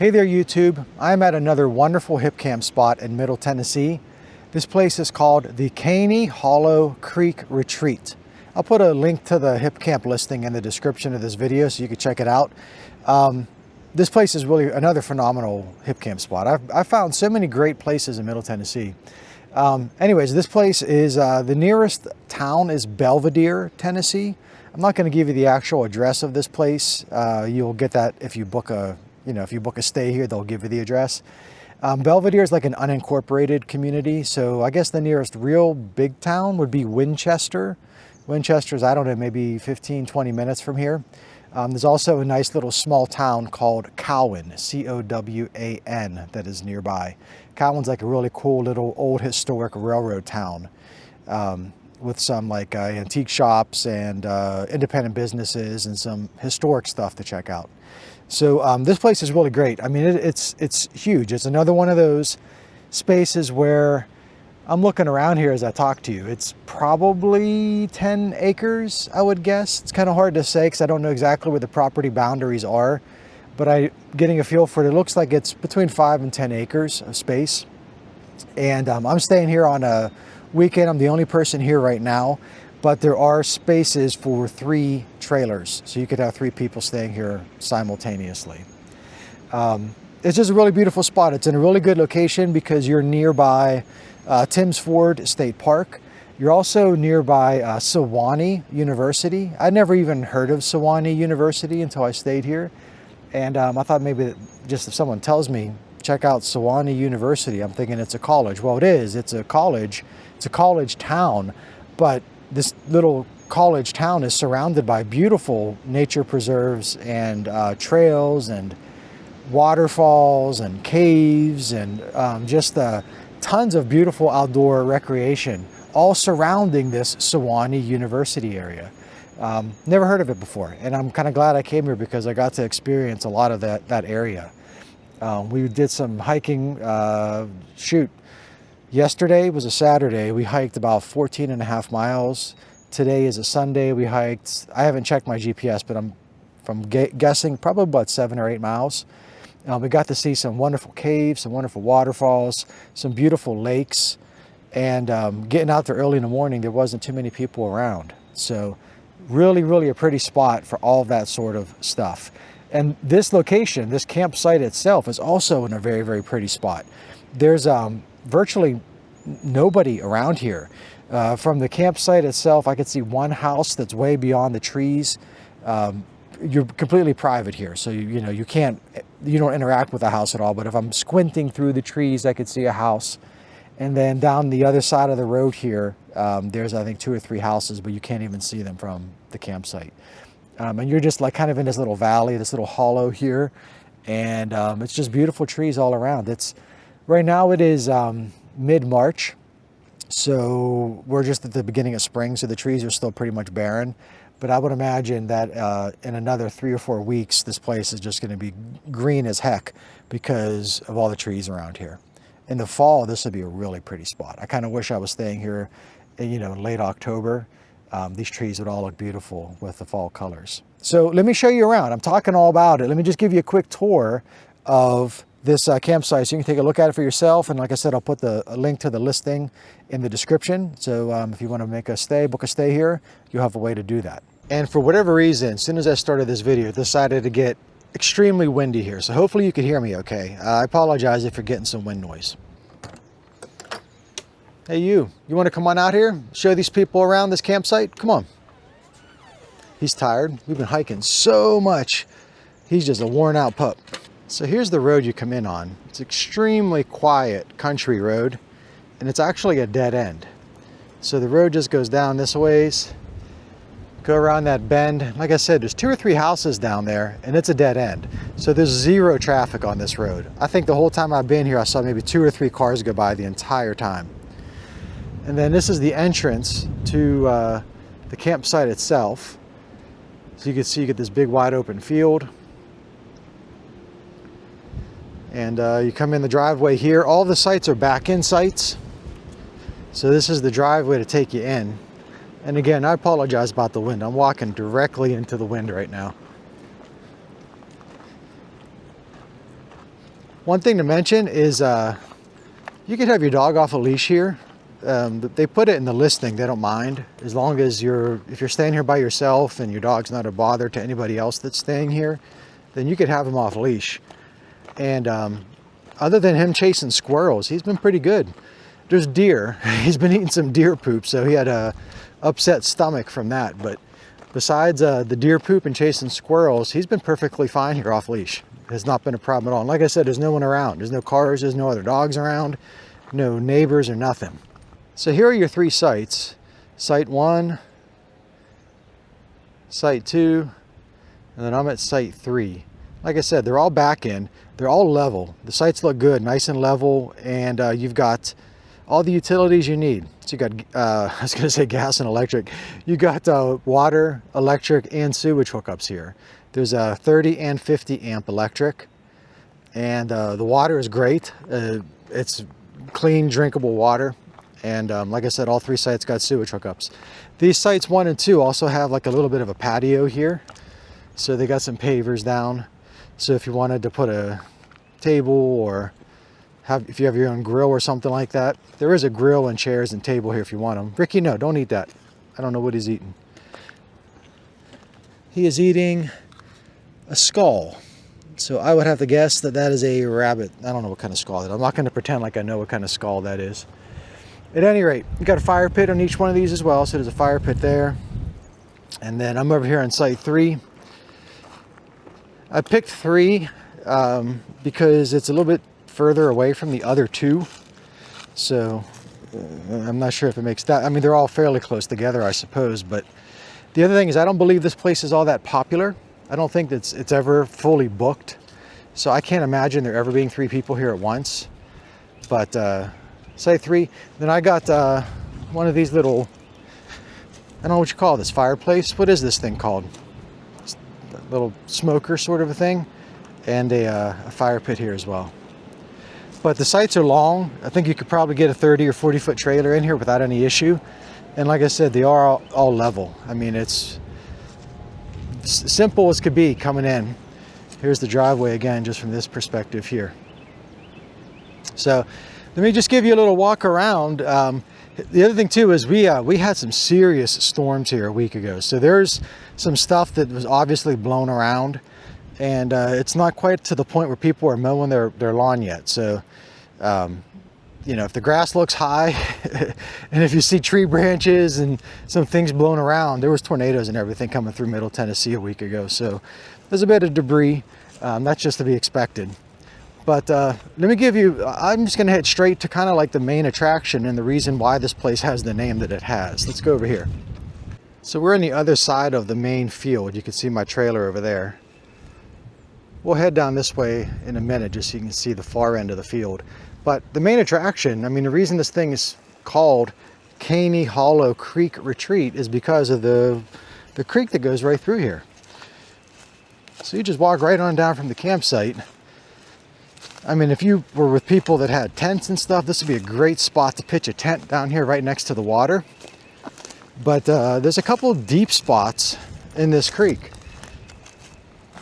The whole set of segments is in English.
Hey there YouTube, I'm at another wonderful Hipcamp spot in Middle Tennessee. This place is called the Caney Hollow Creek Retreat. I'll put a link to the Hipcamp listing in the description of this video so you can check it out. This place is really another phenomenal Hipcamp spot. I've found so many great places in Middle Tennessee. Anyways, this place is, the nearest town is Belvidere, Tennessee. I'm not going to give you the actual address of this place. You'll get that if you book a stay here, they'll give you the address. Belvidere is like an unincorporated community. So I guess the nearest real big town would be Winchester. Winchester's, I don't know, maybe 15, 20 minutes from here. There's also a nice little small town called Cowan, C-O-W-A-N, that is nearby. Cowan's like a really cool little old historic railroad town with some like antique shops and independent businesses and some historic stuff to check out. So this place is really great. I mean, it's huge. It's another one of those spaces where I'm looking around here as I talk to you. It's probably 10 acres, I would guess. It's kind of hard to say because I don't know exactly where the property boundaries are, but I'm getting a feel for it. It looks like it's between 5 and 10 acres of space. And I'm staying here on a weekend. I'm the only person here right now, but there are spaces for 3 trailers. So you could have 3 people staying here simultaneously. It's just a really beautiful spot. It's in a really good location because you're nearby Timms Ford State Park. You're also nearby Sewanee University. I'd never even heard of Sewanee University until I stayed here. And I thought maybe just if someone tells me, check out Sewanee University, I'm thinking it's a college. Well, it is. It's a college. It's a college town. But this little college town is surrounded by beautiful nature preserves and trails and waterfalls and caves and just tons of beautiful outdoor recreation, all surrounding this Sewanee University area. Never heard of it before, and I'm kind of glad I came here because I got to experience a lot of that area. We did some hiking. Yesterday was a Saturday. We hiked about 14.5 miles. Today is a Sunday. We hiked, I haven't checked my GPS, but I'm guessing probably about 7 or 8 miles. We got to see some wonderful caves, some wonderful waterfalls, some beautiful lakes, and getting out there early in the morning, there wasn't too many people around. So really, really a pretty spot for all of that sort of stuff. And this location, this campsite itself, is also in a very, very pretty spot. There's virtually nobody around here. From the campsite itself, I could see one house that's way beyond the trees. You're completely private here, so you don't interact with the house at all. But if I'm squinting through the trees, I could see a house. And then down the other side of the road here, there's I think 2 or 3 houses, but you can't even see them from the campsite. And you're just like kind of in this little valley, this little hollow here, and it's just beautiful trees all around. Right now it is mid-March, so we're just at the beginning of spring, so the trees are still pretty much barren. But I would imagine that in another 3 or 4 weeks, this place is just going to be green as heck because of all the trees around here. In the fall, this would be a really pretty spot. I kind of wish I was staying here, in late October. These trees would all look beautiful with the fall colors. So let me show you around. I'm talking all about it. Let me just give you a quick tour of this campsite so you can take a look at it for yourself. And like I said, I'll put a link to the listing in the description. So if you want to make a stay, book a stay here, you'll have a way to do that. And for whatever reason, as soon as I started this video, it decided to get extremely windy here. So hopefully you can hear me okay. I apologize if you're getting some wind noise. Hey you want to come on out here? Show these people around this campsite? Come on. He's tired. We've been hiking so much. He's just a worn out pup. So here's the road you come in on. It's extremely quiet country road, and it's actually a dead end. So the road just goes down this ways, go around that bend. Like I said, there's 2 or 3 houses down there, and it's a dead end. So there's 0 traffic on this road. I think the whole time I've been here, I saw maybe 2 or 3 cars go by the entire time. And then this is the entrance to the campsite itself. So you can see you get this big wide open field. And you come in the driveway here. All the sites are back-in sites. So this is the driveway to take you in. And again, I apologize about the wind. I'm walking directly into the wind right now. One thing to mention is you could have your dog off a leash here. They put it in the listing, they don't mind, as long as if you're staying here by yourself and your dog's not a bother to anybody else that's staying here, then you could have him off leash. And other than him chasing squirrels, he's been pretty good. There's deer. He's been eating some deer poop, so he had a upset stomach from that. But besides the deer poop and chasing squirrels, he's been perfectly fine here off leash. Has not been a problem at all. And like I said, there's no one around. There's no cars, there's no other dogs around, no neighbors or nothing. So here are your 3 sites. Site 1, Site 2, and then I'm at Site 3. Like I said, they're all back in. They're all level. The sites look good, nice and level, and you've got all the utilities you need. So you got, I was gonna say gas and electric. You got water, electric, and sewage hookups here. There's a 30 and 50 amp electric, and the water is great. It's clean, drinkable water. And like I said, all 3 sites got sewage hookups. These sites 1 and 2 also have like a little bit of a patio here. So they got some pavers down. So if you wanted to put a table or if you have your own grill or something like that, there is a grill and chairs and table here if you want them. Ricky, no, don't eat that. I don't know what he's eating. He is eating a skull. So I would have to guess that that is a rabbit. I don't know what kind of skull that is. I'm not going to pretend like I know what kind of skull that is. At any rate, you got a fire pit on each one of these as well. So there's a fire pit there. And then I'm over here on Site 3. I picked 3 because it's a little bit further away from the other 2. So I'm not sure if it makes that. I mean, they're all fairly close together, I suppose. But the other thing is I don't believe this place is all that popular. I don't think that it's ever fully booked. So I can't imagine there ever being 3 people here at once. But Site 3. Then I got one of these little, I don't know what you call this, fireplace. What is this thing called? It's a little smoker sort of a thing. And a fire pit here as well. But the sites are long. I think you could probably get a 30 or 40 foot trailer in here without any issue. And like I said, they are all level. I mean, it's simple as could be coming in. Here's the driveway again, just from this perspective here. So let me just give you a little walk around. The other thing too is we had some serious storms here a week ago. So there's some stuff that was obviously blown around, and it's not quite to the point where people are mowing their lawn yet. So, you know, if the grass looks high and if you see tree branches and some things blown around, there was tornadoes and everything coming through Middle Tennessee a week ago. So there's a bit of debris. That's just to be expected. But let me give you, I'm just going to head straight to kind of like the main attraction and the reason why this place has the name that it has. Let's go over here. So we're on the other side of the main field. You can see my trailer over there. We'll head down this way in a minute just so you can see the far end of the field. But the main attraction, I mean, the reason this thing is called Caney Hollow Creek Retreat is because of the creek that goes right through here. So you just walk right on down from the campsite. I mean, if you were with people that had tents and stuff, this would be a great spot to pitch a tent down here right next to the water. But there's a couple of deep spots in this creek.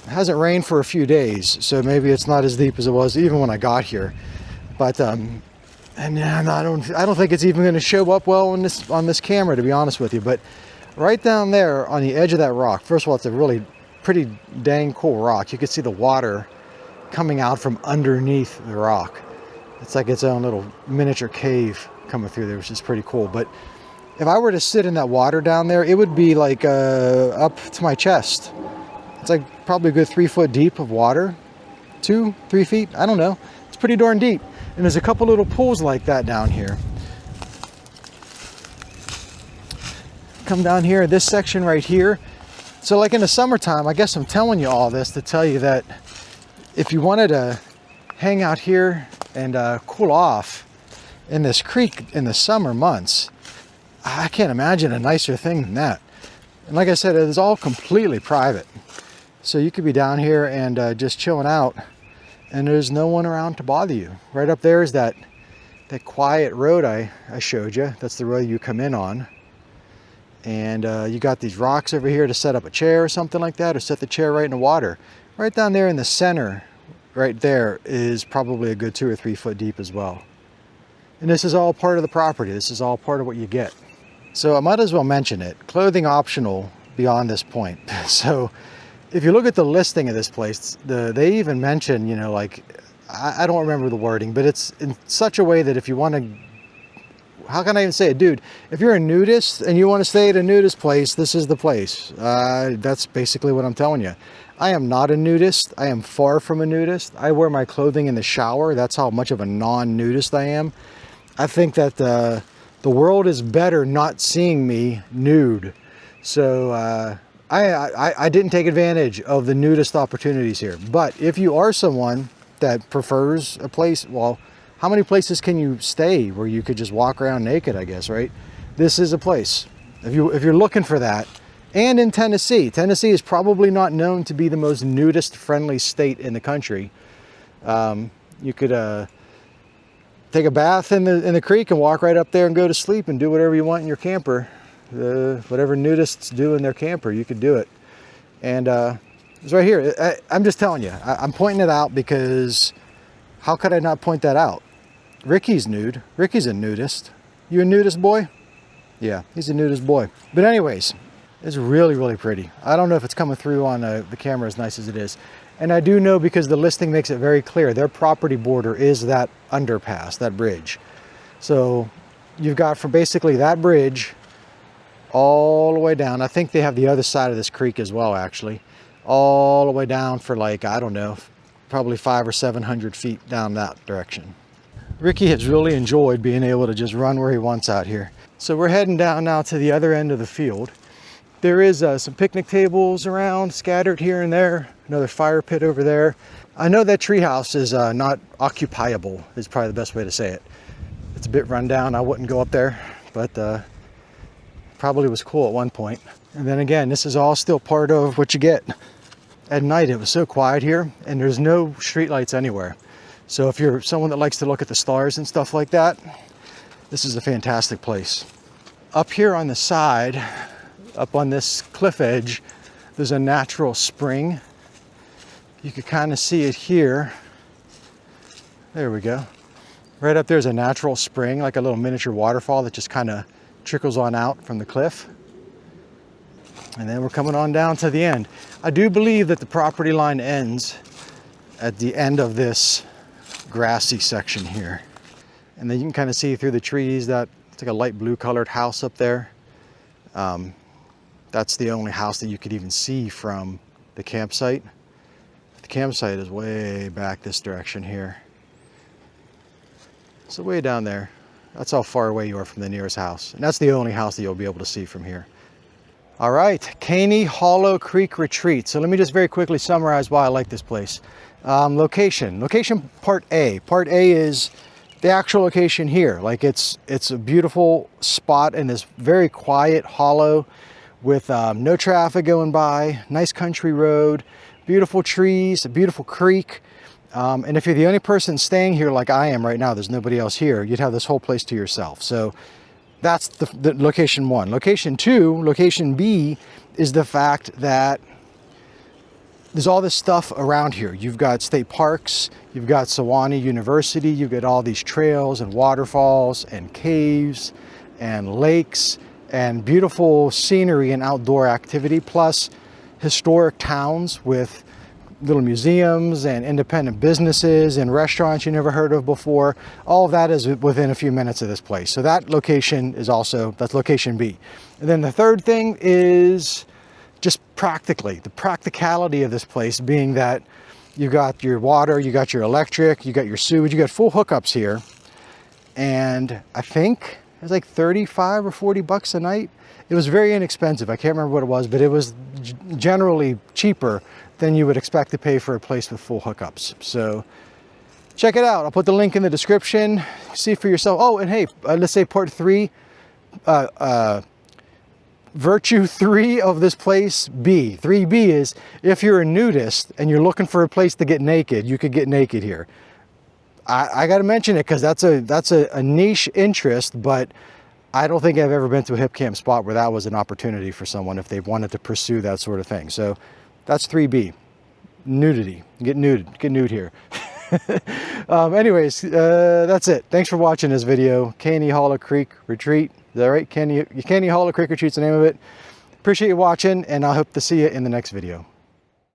It hasn't rained for a few days, so maybe it's not as deep as it was even when I got here. But and I don't think it's even going to show up well on this camera, to be honest with you. But right down there on the edge of that rock, first of all, it's a really pretty dang cool rock. You can see the water coming out from underneath the rock. It's like its own little miniature cave coming through there, which is pretty cool. But if I were to sit in that water down there, it would be like up to my chest. It's like probably a good 3 foot deep of water, 2-3 feet, I don't know. It's pretty darn deep. And there's a couple little pools like that down here. Come down here, this section right here. So like in the summertime, I guess I'm telling you all this to tell you that if you wanted to hang out here and cool off in this creek in the summer months, I can't imagine a nicer thing than that. And like I said, it is all completely private. So you could be down here and just chilling out, and there's no one around to bother you. Right up there is that quiet road I showed you. That's the road you come in on. And you got these rocks over here to set up a chair or something like that, or set the chair right in the water. Right down there in the center right there is probably a good 2 or 3 foot deep as well. And this is all part of the property. This is all part of what you get. So I might as well mention it. Clothing optional beyond this point. So if you look at the listing of this place, they even mention, you know, like, I don't remember the wording, but it's in such a way that if you want to, how can I even say it? Dude, if you're a nudist and you want to stay at a nudist place, this is the place. That's basically what I'm telling you. I am not a nudist. I am far from a nudist. I wear my clothing in the shower. That's how much of a non-nudist I am. I think that the world is better not seeing me nude. So I didn't take advantage of the nudist opportunities here. But if you are someone that prefers a place, well, how many places can you stay where you could just walk around naked, I guess, right? This is a place. If you're looking for that, and in Tennessee. Tennessee is probably not known to be the most nudist-friendly state in the country. You could take a bath in the creek and walk right up there and go to sleep and do whatever you want in your camper. Whatever nudists do in their camper, you could do it. And it's right here. I'm just telling you. I'm pointing it out because how could I not point that out? Ricky's nude. Ricky's a nudist. You a nudist boy? Yeah, he's a nudist boy. But anyways, it's really, really pretty. I don't know if it's coming through on the camera as nice as it is. And I do know because the listing makes it very clear. Their property border is that underpass, that bridge. So you've got from basically that bridge all the way down. I think they have the other side of this creek as well, actually. All the way down for like, I don't know, probably 500 or 700 feet down that direction. Ricky has really enjoyed being able to just run where he wants out here. So we're heading down now to the other end of the field. There is some picnic tables around, scattered here and there. Another fire pit over there. I know that treehouse is not occupiable, is probably the best way to say it. It's a bit run down. I wouldn't go up there, but probably was cool at one point. And then again, this is all still part of what you get. At night, it was so quiet here, and there's no street lights anywhere. So if you're someone that likes to look at the stars and stuff like that, this is a fantastic place. Up here on the side, up on this cliff edge, there's a natural spring. You can kind of see it here. There we go. Right up there's a natural spring, like a little miniature waterfall that just kind of trickles on out from the cliff. And then we're coming on down to the end. I do believe that the property line ends at the end of this grassy section here. And then you can kind of see through the trees that it's like a light blue colored house up there. That's the only house that you could even see from the campsite. The campsite is way back this direction here. So way down there. That's how far away you are from the nearest house. And that's the only house that you'll be able to see from here. All right, Caney Hollow Creek Retreat. So let me just very quickly summarize why I like this place. Location part A. Part A is the actual location here. Like it's a beautiful spot in this very quiet hollow with no traffic going by, nice country road, beautiful trees, a beautiful creek. And if you're the only person staying here like I am right now, there's nobody else here, you'd have this whole place to yourself. So that's the location one. Location two, location B, is the fact that there's all this stuff around here. You've got state parks, you've got Sewanee University, you've got all these trails and waterfalls and caves and lakes and beautiful scenery and outdoor activity, plus historic towns with little museums and independent businesses and restaurants you never heard of before. All of that is within a few minutes of this place. So that location is also, that's location B. And then the third thing is just practically, the practicality of this place being that you got your water, you got your electric, you got your sewage, you got full hookups here. And I think it's like 35 or 40 bucks a night. It was very inexpensive. I can't remember what it was, but it was generally cheaper than you would expect to pay for a place with full hookups. So check it out. I'll put the link in the description. See for yourself. Oh, and hey, let's say part three, virtue 3 of this place, B. 3B is if you're a nudist and you're looking for a place to get naked, you could get naked here. I got to mention it because that's a niche interest, but I don't think I've ever been to a Hipcamp spot where that was an opportunity for someone if they wanted to pursue that sort of thing. So that's 3B. nudity. Get nude here. Anyways, that's it. Thanks for watching this video. Caney Hollow Creek Retreat. Is that right? Caney Hollow Creek Retreat's the name of it. Appreciate you watching, and I hope to see you in the next video.